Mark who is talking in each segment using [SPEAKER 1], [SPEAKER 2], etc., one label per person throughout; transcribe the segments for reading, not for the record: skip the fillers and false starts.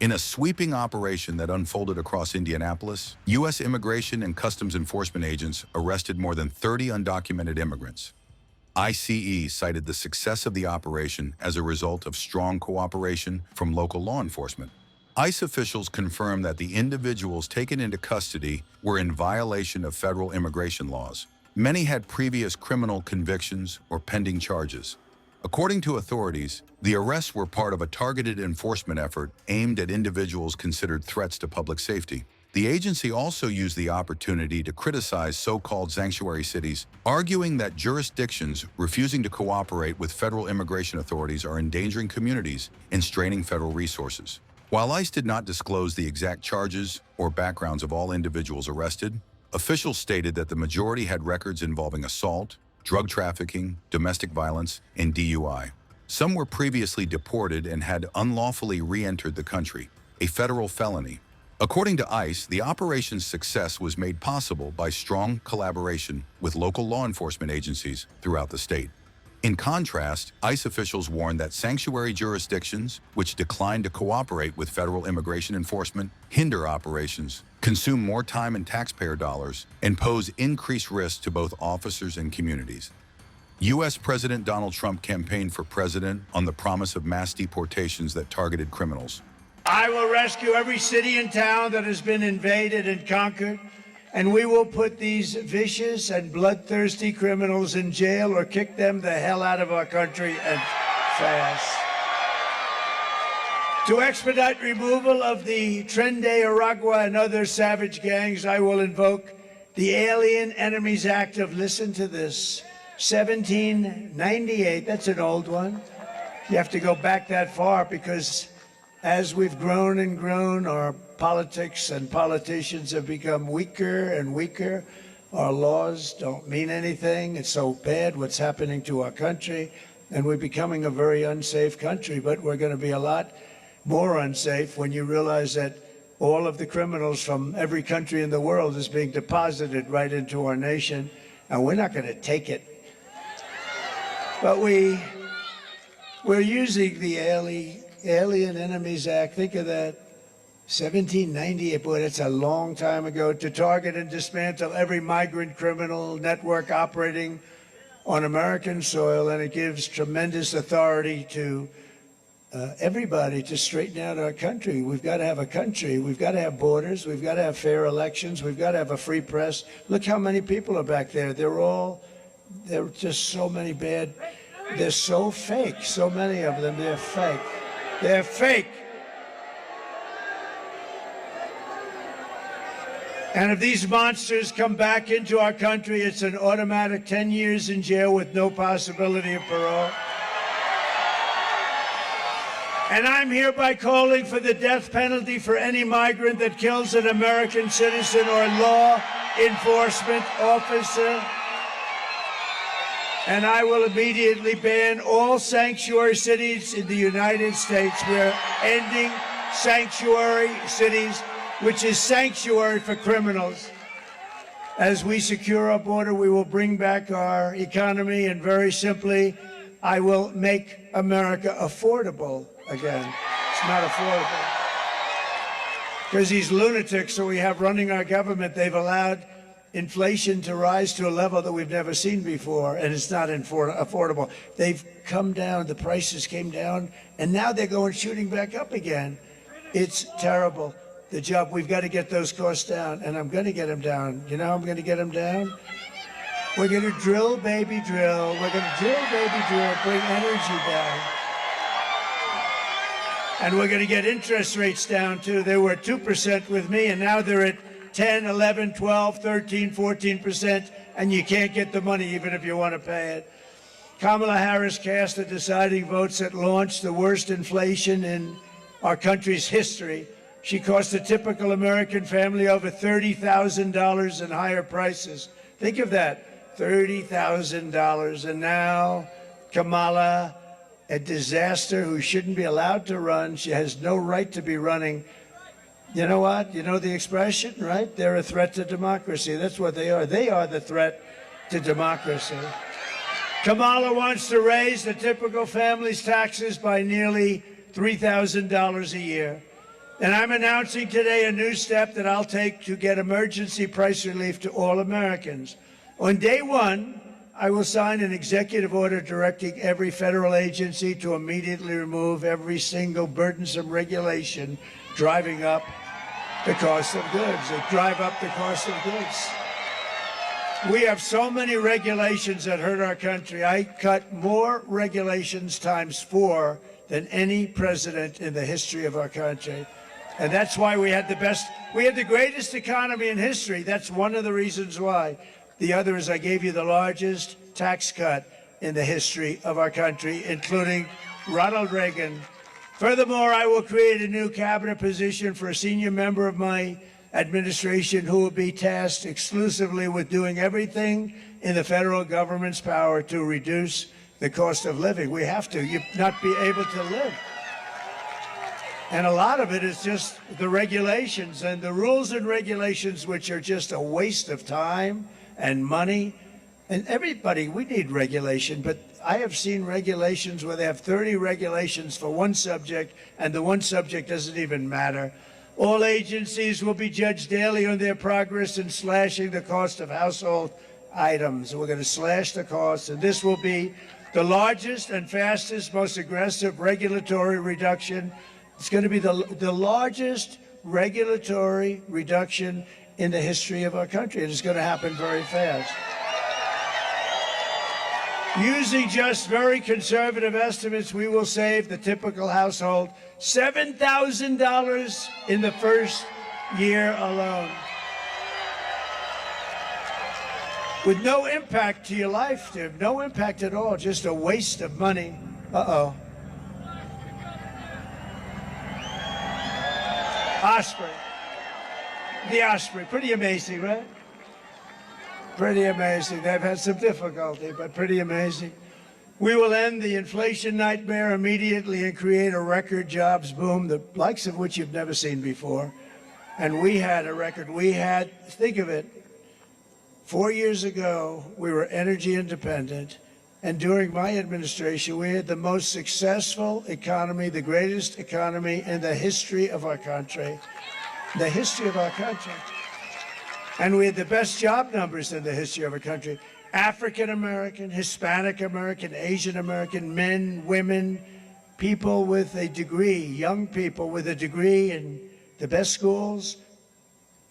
[SPEAKER 1] In a sweeping operation that unfolded across Indianapolis, U.S. Immigration and Customs Enforcement agents arrested more than 30 undocumented immigrants. ICE cited the success of the operation as a result of strong cooperation from local law enforcement. ICE officials confirmed that the individuals taken into custody were in violation of federal immigration laws. Many had previous criminal convictions or pending charges. According to authorities, the arrests were part of a targeted enforcement effort aimed at individuals considered threats to public safety. The agency also used the opportunity to criticize so-called sanctuary cities, arguing that jurisdictions refusing to cooperate with federal immigration authorities are endangering communities and straining federal resources. While ICE did not disclose the exact charges or backgrounds of all individuals arrested, officials stated that the majority had records involving assault, drug trafficking, domestic violence, and DUI. Some were previously deported and had unlawfully re-entered the country, a federal felony. According to ICE, the operation's success was made possible by strong collaboration with local law enforcement agencies throughout the state. In contrast, ICE officials warned that sanctuary jurisdictions, which decline to cooperate with federal immigration enforcement, hinder operations, consume more time and taxpayer dollars, and pose increased risks to both officers and communities. U.S. President Donald Trump campaigned for president on the promise of mass deportations that targeted criminals.
[SPEAKER 2] I will rescue every city and town that has been invaded and conquered, and we will put these vicious and bloodthirsty criminals in jail or kick them the hell out of our country, and fast. To expedite removal of the Tren de Aragua and other savage gangs, I will invoke the Alien Enemies Act of, listen to this, 1798. That's an old one. You have to go back that far because as we've grown and grown, our politics and politicians have become weaker and weaker. Our laws don't mean anything. It's so bad what's happening to our country, and we're becoming a very unsafe country, but we're going to be a lot more unsafe when you realize that all of the criminals from every country in the world is being deposited right into our nation, and we're not going to take it. But we're using the Alien Enemies Act, think of that, 1798, boy, that's a long time ago, to target and dismantle every migrant criminal network operating on American soil, and it gives tremendous authority to everybody to straighten out our country. We've got to have a country. We've got to have borders. We've got to have fair elections. We've got to have a free press. Look how many people are back there. They're just so many bad. They're so fake. So many of them, they're fake. They're fake. And if these monsters come back into our country, it's an automatic 10 years in jail with no possibility of parole. And I'm hereby calling for the death penalty for any migrant that kills an American citizen or law enforcement officer. And I will immediately ban all sanctuary cities in the United States. We're ending sanctuary cities, which is sanctuary for criminals. As we secure our border, we will bring back our economy, and very simply, I will make America affordable again. It's not affordable. Because these lunatics that we have running our government, they've allowed inflation to rise to a level that we've never seen before, and it's not affordable. They've come down, the prices came down, and now they're going shooting back up again. It's terrible. The job, we've got to get those costs down, and I'm going to get them down. You know how I'm going to get them down? We're going to drill, baby, drill. We're going to drill, baby, drill, bring energy down. And we're going to get interest rates down, too. They were at 2% with me, and now they're at 10, 11, 12, 13, 14%, and you can't get the money even if you want to pay it. Kamala Harris cast the deciding votes that launched the worst inflation in our country's history. She cost a typical American family over $30,000 in higher prices. Think of that, $30,000. And now Kamala, a disaster who shouldn't be allowed to run. She has no right to be running. You know what? You know the expression, right? They're a threat to democracy. That's what they are. They are the threat to democracy. Kamala wants to raise the typical family's taxes by nearly $3,000 a year. And I'm announcing today a new step that I'll take to get emergency price relief to all Americans. On day one, I will sign an executive order directing every federal agency to immediately remove every single burdensome regulation driving up the cost of goods, that drive up the cost of goods. We have so many regulations that hurt our country. I cut more regulations ×4 than any president in the history of our country. And that's why we had the greatest economy in history. That's one of the reasons why. The other is I gave you the largest tax cut in the history of our country, including Ronald Reagan. Furthermore, I will create a new cabinet position for a senior member of my administration who will be tasked exclusively with doing everything in the federal government's power to reduce the cost of living. We have to. You not be able to live. And a lot of it is just the regulations and the rules and regulations, which are just a waste of time and money. And everybody, we need regulation, but I have seen regulations where they have 30 regulations for one subject, and the one subject doesn't even matter. All agencies will be judged daily on their progress in slashing the cost of household items. We're going to slash the costs, and this will be the largest and fastest, most aggressive regulatory reduction. It's going to be the largest regulatory reduction in the history of our country. And it's going to happen very fast. Using just very conservative estimates, we will save the typical household $7,000 in the first year alone. With no impact to your life, Tim. No impact at all, just a waste of money. Uh-oh. Osprey. The Osprey. Pretty amazing, right? Pretty amazing. They've had some difficulty, but pretty amazing. We will end the inflation nightmare immediately and create a record jobs boom, the likes of which you've never seen before. And we had a record. Think of it, 4 years ago, we were energy independent. And during my administration, we had the most successful economy, the greatest economy in the history of our country. The history of our country. And we had the best job numbers in the history of our country. African American, Hispanic American, Asian American, men, women, people with a degree, young people with a degree in the best schools,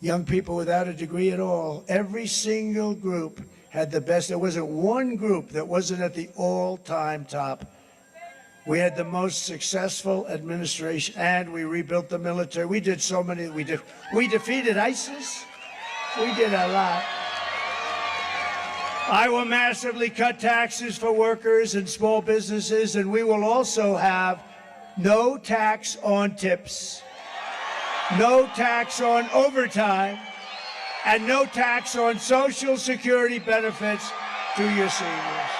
[SPEAKER 2] young people without a degree at all. Every single group had the best. There wasn't one group that wasn't at the all-time top. We had the most successful administration, and we rebuilt the military. We did so many. We defeated ISIS. We did a lot. I will massively cut taxes for workers and small businesses, and we will also have no tax on tips, no tax on overtime, and no tax on Social Security benefits to your seniors.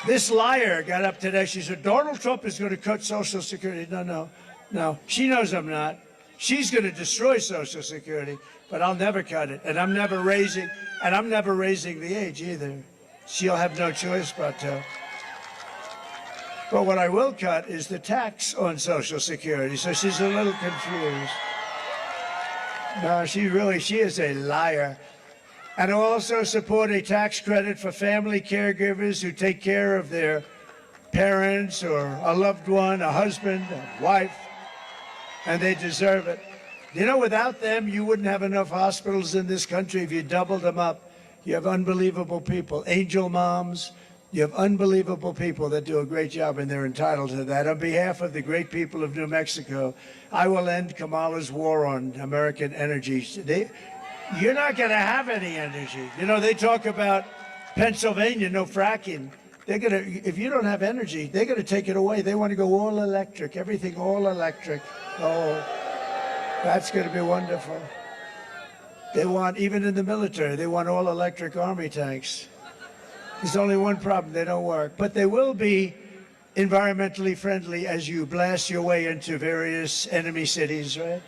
[SPEAKER 2] This liar got up today. She said, Donald Trump is going to cut Social Security. No. She knows I'm not. She's going to destroy Social Security, but I'll never cut it. And I'm never raising the age either. She'll have no choice but to. But what I will cut is the tax on Social Security. So she's a little confused. No, she is a liar. And I'll also support a tax credit for family caregivers who take care of their parents or a loved one, a husband, a wife, and they deserve it. You know, without them, you wouldn't have enough hospitals in this country if you doubled them up. You have unbelievable people, angel moms. You have unbelievable people that do a great job, and they're entitled to that. On behalf of the great people of New Mexico, I will end Kamala's war on American energy. You're not going to have any energy. You know, they talk about Pennsylvania, no fracking. If you don't have energy, they're going to take it away. They want to go all electric, everything all electric. Oh, that's going to be wonderful. They want, even in the military, they want all electric army tanks. There's only one problem, they don't work. But they will be environmentally friendly as you blast your way into various enemy cities, right?